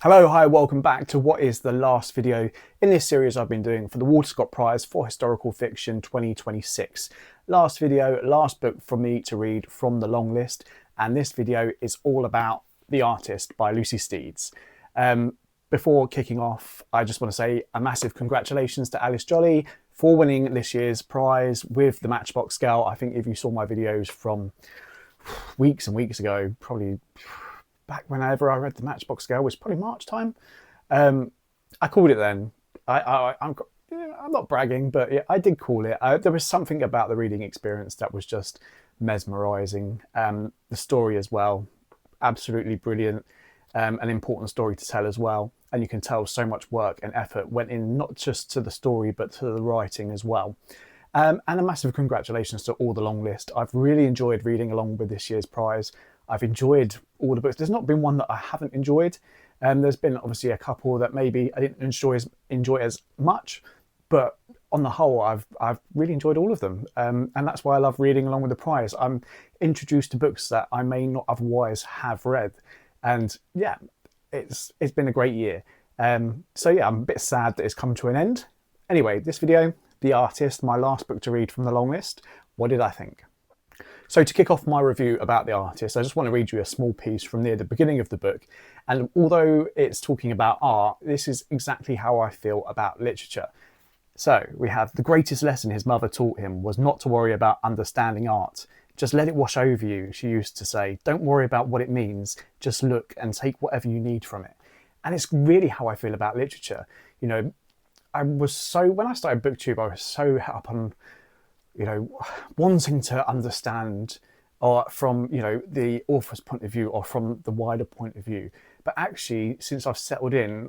Hello, hi, welcome back to what is the last video in this series I've been doing for the Walter Scott Prize for Historical Fiction 2026. Last video, last book for me to read from the long list, and this video is all about The Artist by Lucy Steeds. Before kicking off, I just want to say a massive congratulations to Alice Jolly for winning this year's prize with the Matchbox scale. I think if you saw my videos from weeks and weeks ago, probably back whenever I read the Matchbox scale, was probably March time. I called it then. I'm not bragging, but yeah, I did call it. There was something about the reading experience that was just mesmerising. The story as well, absolutely brilliant. An important story to tell as well. And you can tell so much work and effort went in, not just to the story, but to the writing as well. And a massive congratulations to all the long list. I've really enjoyed reading along with this year's prize. I've enjoyed all the books. There's not been one that I haven't enjoyed. There's been obviously a couple that maybe I didn't enjoy as much, but on the whole, I've really enjoyed all of them. And that's why I love reading along with the prize. I'm introduced to books that I may not otherwise have read. And yeah, it's been a great year. So yeah, I'm a bit sad that it's come to an end. Anyway, this video, The Artist, my last book to read from the long list. What did I think? So to kick off my review about The Artist, I just want to read you a small piece from near the beginning of the book. And although it's talking about art, this is exactly how I feel about literature. So we have: the greatest lesson his mother taught him was not to worry about understanding art. Just let it wash over you, she used to say. Don't worry about what it means. Just look and take whatever you need from it. And it's really how I feel about literature. You know, when I started BookTube, I was so up on, wanting to understand or from, the author's point of view or from the wider point of view. But actually, since I've settled in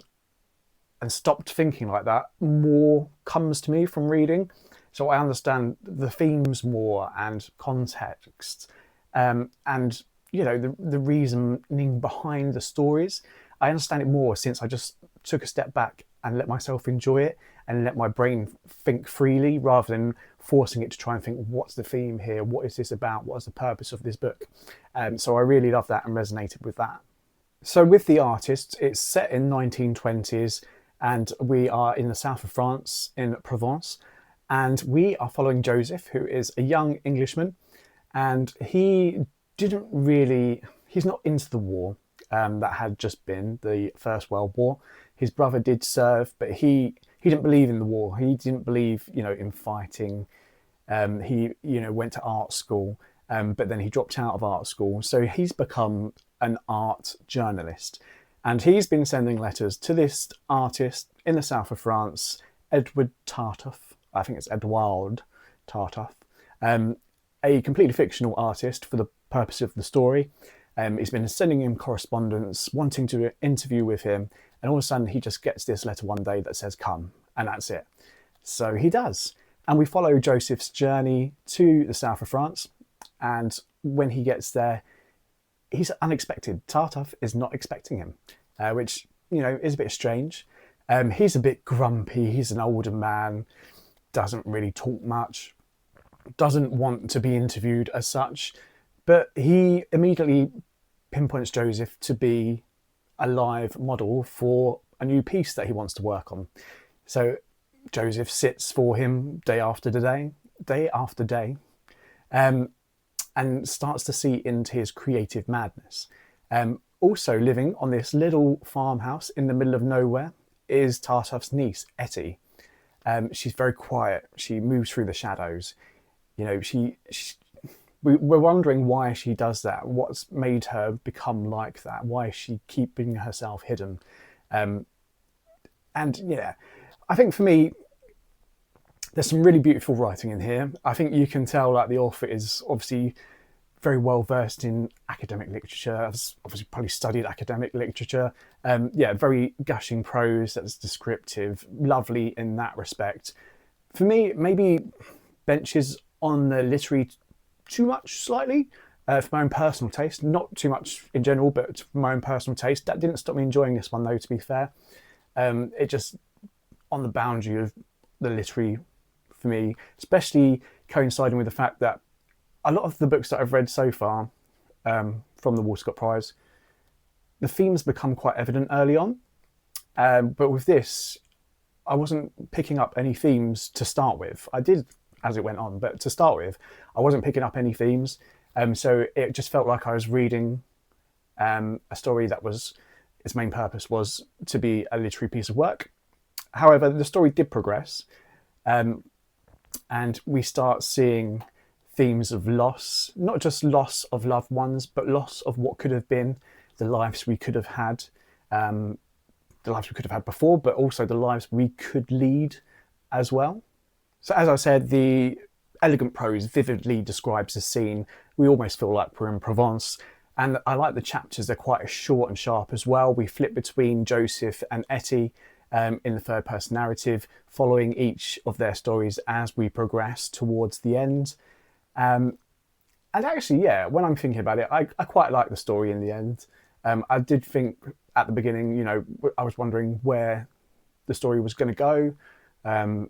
and stopped thinking like that, more comes to me from reading. So I understand the themes more and context, and the reasoning behind the stories. I understand it more since I just took a step back and let myself enjoy it and let my brain think freely rather than forcing it to try and think, what's the theme here? What is this about? What is the purpose of this book? So I really love that and resonated with that. So with The Artist, it's set in 1920s and we are in the south of France in Provence. And we are following Joseph, who is a young Englishman, and he's not into the war that had just been the First World War. His brother did serve, but he didn't believe in the war. He didn't believe, in fighting. He, went to art school, but then he dropped out of art school. So he's become an art journalist. And he's been sending letters to this artist in the south of France, Eduoard Tartuffe. I think it's Eduoard Tartuffe, a completely fictional artist for the purpose of the story. He's been sending him correspondence, wanting to interview with him, and all of a sudden he just gets this letter one day that says come, and that's it. So he does. And we follow Joseph's journey to the south of France, and when he gets there, he's unexpected. Tartuffe is not expecting him, which, is a bit strange. He's a bit grumpy, he's an older man, doesn't really talk much, doesn't want to be interviewed as such, but he immediately pinpoints Joseph to be a live model for a new piece that he wants to work on. So Joseph sits for him day after day, and starts to see into his creative madness. Also living on this little farmhouse in the middle of nowhere is Tartuffe's niece, Ettie. She's very quiet. She moves through the shadows. We're wondering why she does that. What's made her become like that? Why is she keeping herself hidden? And yeah, I think for me, there's some really beautiful writing in here. I think you can tell that the author is obviously very well versed in academic literature. I've obviously probably studied academic literature. Very gushing prose that's descriptive, lovely in that respect. For me, maybe benches on the literary too much slightly for my own personal taste. Not too much in general, but for my own personal taste. That didn't stop me enjoying this one though, to be fair. It just on the boundary of the literary for me, especially coinciding with the fact that a lot of the books that I've read so far from the Walter Scott Prize the themes become quite evident early on. But with this, I wasn't picking up any themes to start with. I did as it went on, but to start with, I wasn't picking up any themes. So it just felt like I was reading a story that was, its main purpose was to be a literary piece of work. However, the story did progress, and we start seeing themes of loss, not just loss of loved ones, but loss of what could have been, the lives we could have had, before, but also the lives we could lead as well. So as I said, the elegant prose vividly describes the scene. We almost feel like we're in Provence. And I like the chapters, they're quite short and sharp as well. We flip between Joseph and Ettie in the third person narrative, following each of their stories as we progress towards the end. And actually, yeah, when I'm thinking about it, I quite like the story in the end. I did think at the beginning, you know, I was wondering where the story was going to go,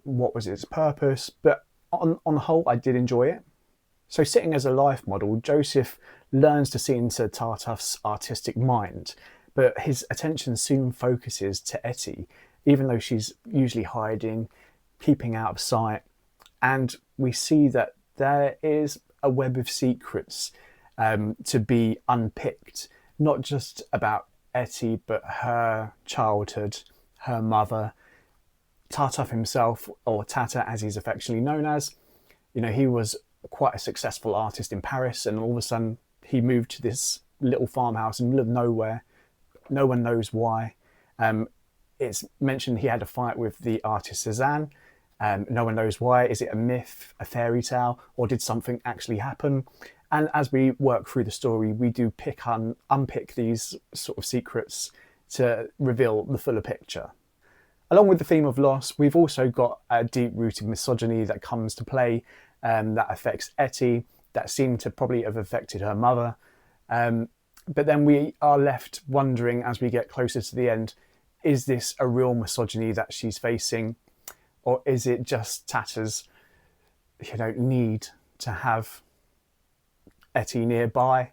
what was its purpose, but on the whole, I did enjoy it. So sitting as a life model, Joseph learns to see into Tartuffe's artistic mind, but his attention soon focuses to Ettie, even though she's usually hiding, keeping out of sight. And we see that there is a web of secrets to be unpicked, not just about Ettie, but her childhood, her mother, Tartuffe himself, or Tata as he's affectionately known as. You know, he was quite a successful artist in Paris, and all of a sudden he moved to this little farmhouse in the middle of nowhere. No one knows why. It's mentioned he had a fight with the artist Cézanne. No one knows why. Is it a myth, a fairy tale, or did something actually happen? And as we work through the story, we do unpick these sort of secrets to reveal the fuller picture. Along with the theme of loss, we've also got a deep-rooted misogyny that comes to play, that affects Ettie, that seemed to probably have affected her mother. But then we are left wondering as we get closer to the end, is this a real misogyny that she's facing? Or is it just Tata's, you know, need to have Ettie nearby,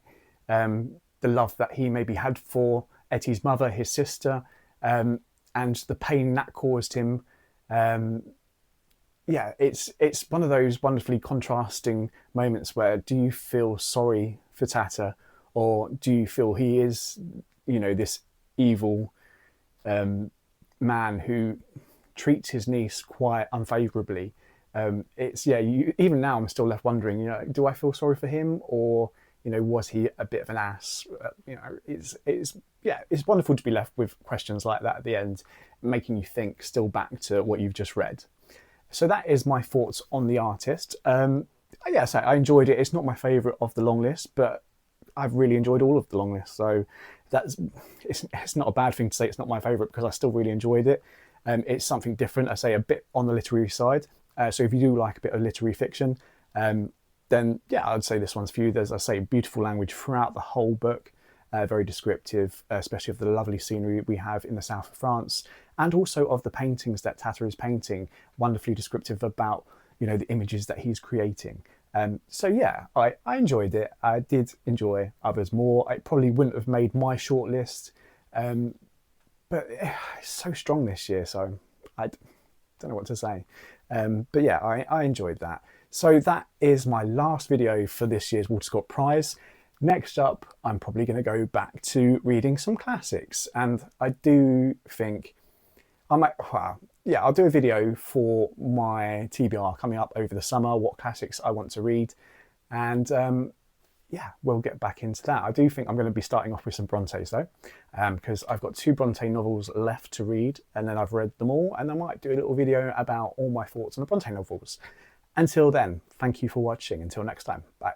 the love that he maybe had for Ettie's mother, his sister, and the pain that caused him. Yeah, it's one of those wonderfully contrasting moments where do you feel sorry for Tata, or do you feel he is, you know, this evil man who treats his niece quite unfavourably? Even now I'm still left wondering, you know, do I feel sorry for him, or, you know, was he a bit of an ass? You know, it's wonderful to be left with questions like that at the end, making you think still back to what you've just read. So that is my thoughts on the artist. So I enjoyed it. It's not my favourite of the long list, but I've really enjoyed all of the long list. So it's not a bad thing to say it's not my favourite, because I still really enjoyed it. It's something different, I say, a bit on the literary side. So if you do like a bit of literary fiction, then yeah, I'd say this one's for you. There's, I say, beautiful language throughout the whole book, very descriptive, especially of the lovely scenery we have in the south of France, and also of the paintings that Tata is painting, wonderfully descriptive about, you know, the images that he's creating. So yeah, I enjoyed it. I did enjoy others more. I probably wouldn't have made my shortlist, but it's so strong this year, so I don't know what to say. But yeah, I enjoyed that. So that is my last video for this year's Walter Scott Prize. Next up, I'm probably going to go back to reading some classics, and I do think I might, I'll do a video for my TBR coming up over the summer, what classics I want to read, and yeah, we'll get back into that. I do think I'm going to be starting off with some Brontes though, because I've got 2 Bronte novels left to read, and then I've read them all, and I might do a little video about all my thoughts on the Bronte novels. Until then, thank you for watching. Until next time, bye.